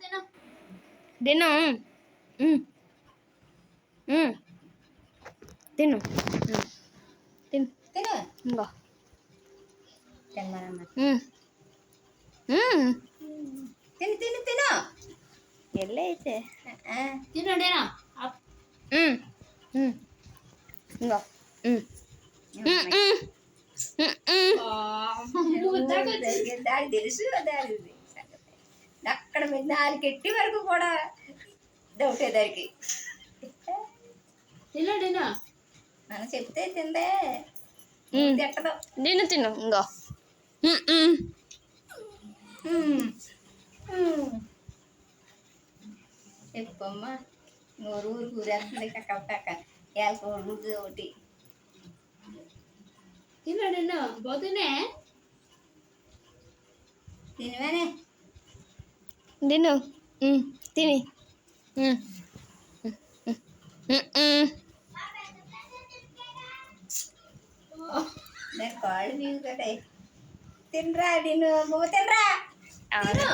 తిను తిను తిను తిను ఇంకో తినమనమ్మా తిను తిను తిను ఎల్లైతే తినడేనా ఇంకో దాడి తెలుసు దాడి అక్కడ మీద 4 ఎట్టి వరకు కూడా డౌటే దానికి తినడేనా మనం చెప్తే తిందే తిట్టదు తిను ఇంకో చెప్పమ్మా నోరు ఊరేస్తుంది కక్క కక్క ఏళ్ళ ఒకటి తినడేనా పోతేనే తినవేనే తిను తిని నేను కాళ్ళు మీకు కదా తినరా తిను తినరా తిను